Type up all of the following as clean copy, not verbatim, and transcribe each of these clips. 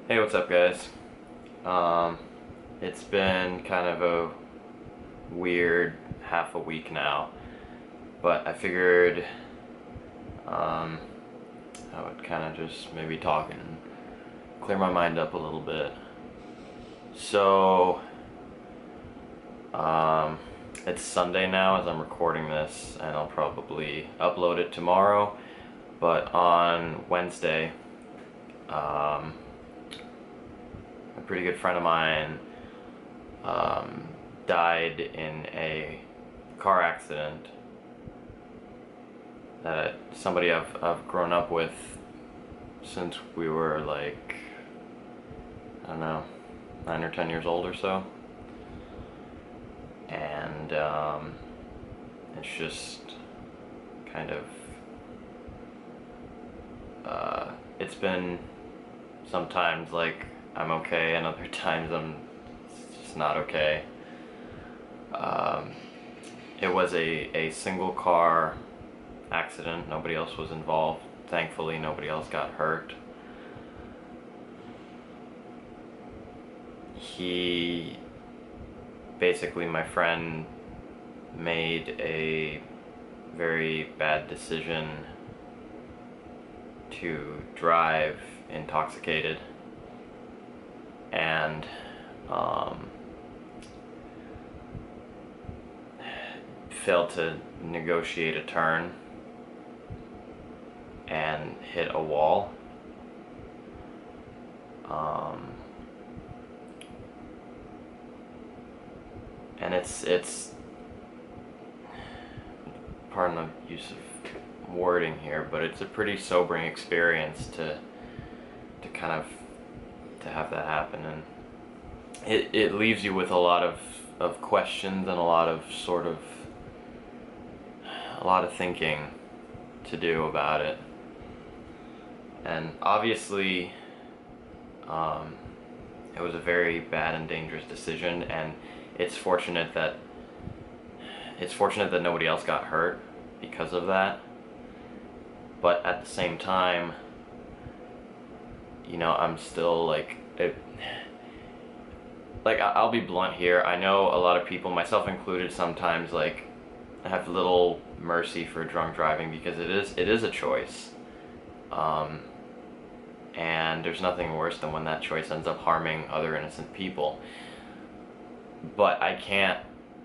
Hey, what's up, guys? Um, it's been kind of a weird half a week now, but I figured um, I would kind of just maybe talk and clear my mind up a little bit. So, um, it's Sunday now as I'm recording this, and I'll probably upload it tomorrow. But on Wednesday, um, a pretty good friend of mine um, died in a car accident that somebody I've grown up with since we were like, I don't know, 9 or 10 years old or so. And it's just kind of, it's been sometimes like I'm okay, and other times I'm just not okay. Um, it was a single car accident. Nobody else was involved. Thankfully, nobody else got hurt. He basically, my friend made a very bad decision to drive intoxicated, and um, failed to negotiate a turn and hit a wall. Um, and it's pardon the use of wording here, but it's a pretty sobering experience to kind of to have that happen, and it leaves you with a lot of questions and a lot of thinking to do about it. And obviously, um, it was a very bad and dangerous decision, and it's fortunate that nobody else got hurt because of that. But at the same time, I'm still like I'll be blunt here. I know a lot of people, myself included, sometimes like have little mercy for drunk driving because it is a choice. Um, and there's nothing worse than when that choice ends up harming other innocent people. But I can't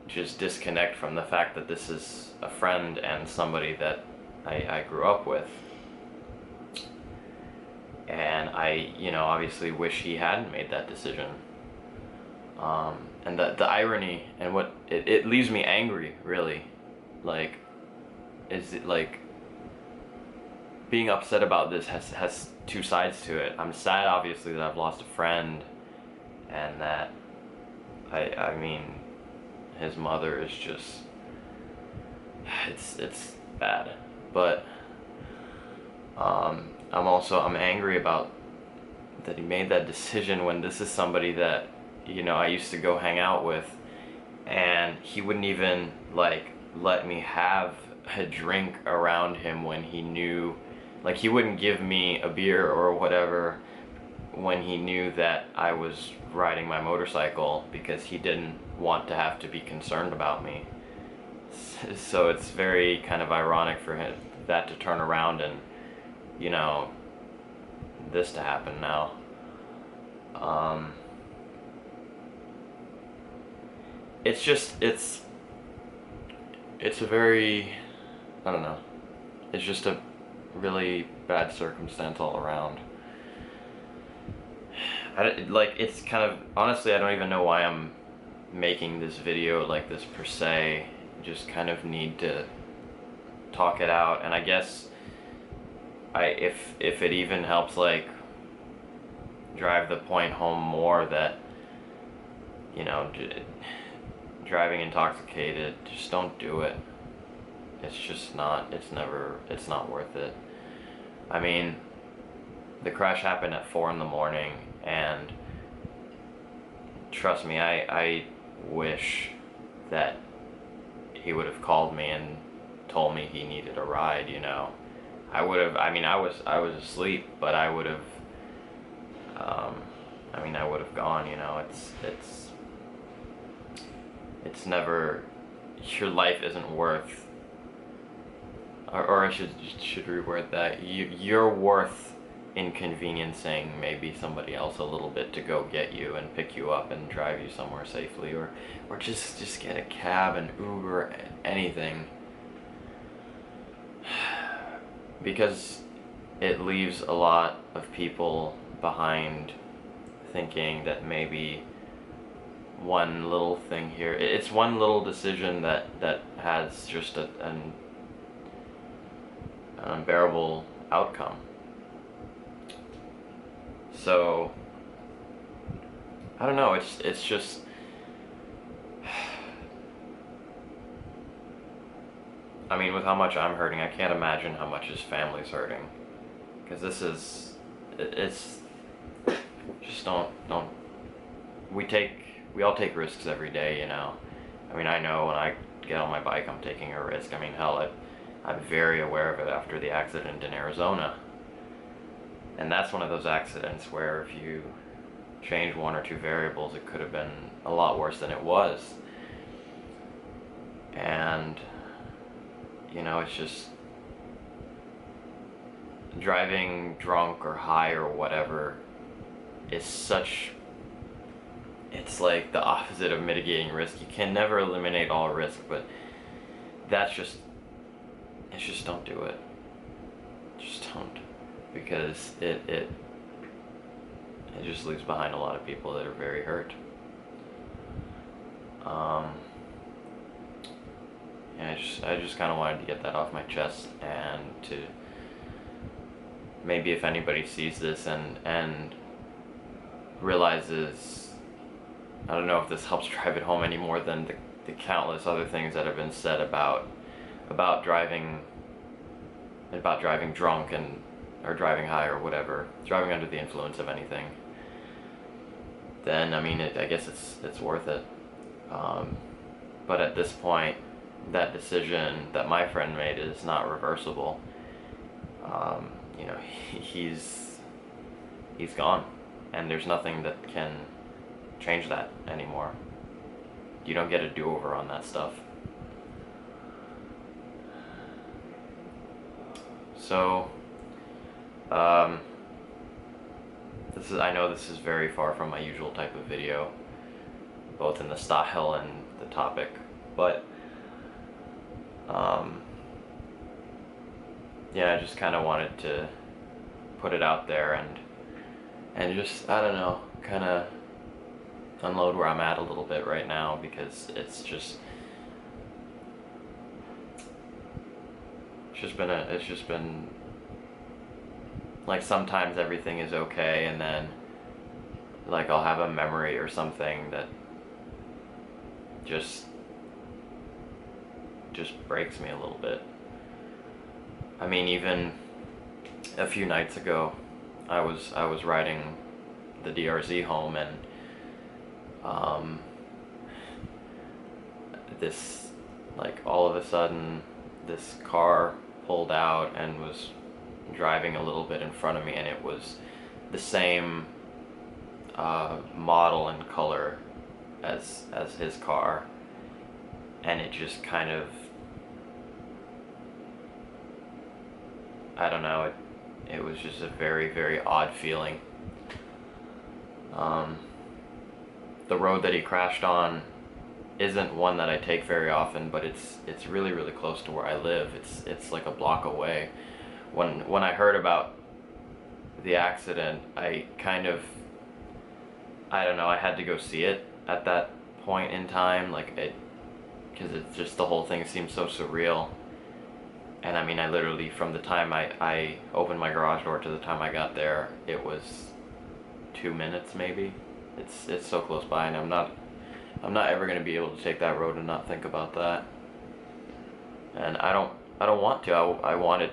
just disconnect from the fact that this is a friend and somebody that I grew up with. And I, obviously wish he hadn't made that decision. And the irony and what it leaves me angry, really. Like, is it like being upset about this has two sides to it. I'm sad, obviously, that I've lost a friend, and that I mean, his mother is just it's bad. But I'm angry about that he made that decision when this is somebody that I used to go hang out with, and he wouldn't even like let me have a drink around him when he knew, like, he wouldn't give me a beer or whatever when he knew that I was riding my motorcycle, because he didn't want to have to be concerned about me. So it's very kind of ironic for him that to turn around and you know this to happen now. um it's just it's a very, I don't know, it's just a really bad circumstance all around. Like, it's kind of, honestly, I don't even know why I'm making this video like this per se. Just kind of need to talk it out, and I guess if it even helps, like, drive the point home more that driving intoxicated, just don't do it. It's just not, it's not worth it. I mean, the crash happened at 4 in the morning, and trust me, I wish that he would have called me and told me he needed a ride. I would have, I mean, I was asleep, but um, I mean, I would have gone. It's never, your life isn't worth, or I should reword that. You're worth inconveniencing maybe somebody else a little bit to go get you and pick you up and drive you somewhere safely, or just get a cab, an Uber, anything, because it leaves a lot of people behind thinking that maybe one little thing here, it's one little decision that has just an unbearable outcome. So I don't know, it's just, I mean, with how much I'm hurting, I can't imagine how much his family's hurting, because it's just don't we all take risks every day, I mean, I know when I get on my bike I'm taking a risk. I mean, hell, I'm very aware of it after the accident in Arizona. And that's one of those accidents where if you change one or two variables, it could have been a lot worse than it was. And, it's just, driving drunk or high or whatever is it's like the opposite of mitigating risk. You can never eliminate all risk, but it's just don't do it. Just don't. Because it just leaves behind a lot of people that are very hurt. Yeah, I just kind of wanted to get that off my chest, and to maybe if anybody sees this and realizes, I don't know if this helps drive it home any more than the countless other things that have been said about driving drunk or driving high or whatever, driving under the influence of anything, then I mean, I guess it's worth it. But at this point, that decision that my friend made is not reversible. He's gone, and there's nothing that can change that anymore. You don't get a do-over on that stuff. So, I know this is very far from my usual type of video, both in the style and the topic, but yeah, I just kind of wanted to put it out there and just, I don't know, kind of unload where I'm at a little bit right now, because it's just been like, sometimes everything is okay, and then like I'll have a memory or something that just breaks me a little bit. I mean, even a few nights ago, I was riding the DRZ home, and this, like, all of a sudden this car pulled out and was driving a little bit in front of me, and it was the same model and color as his car, and it just kind of, I don't know, it was just a very, very odd feeling. The road that he crashed on isn't one that I take very often, but it's really, really close to where I live. It's like a block away. When I heard about the accident, I kind of, I don't know, I had to go see it at that point in time, like, because it's just, the whole thing seemed so surreal. And I mean, I literally, from the time I opened my garage door to the time I got there, it was 2 minutes maybe. It's so close by, and I'm not ever going to be able to take that road and not think about that. And I don't want to. I want it.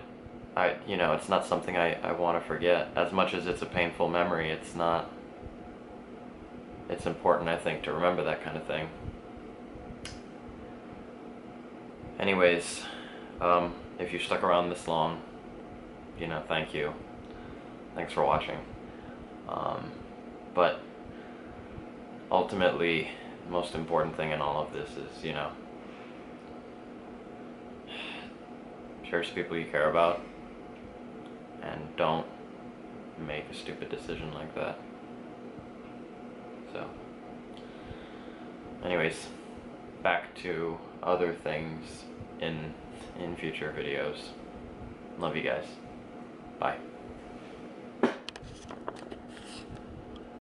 It's not something I want to forget. As much as it's a painful memory, it's not. It's important, I think, to remember that kind of thing. Anyways, if you stuck around this long, thank you. Thanks for watching. But ultimately, the most important thing in all of this is, you know, cherish people you care about and don't make a stupid decision like that. So, anyways, back to other things in future videos. Love you guys. Bye.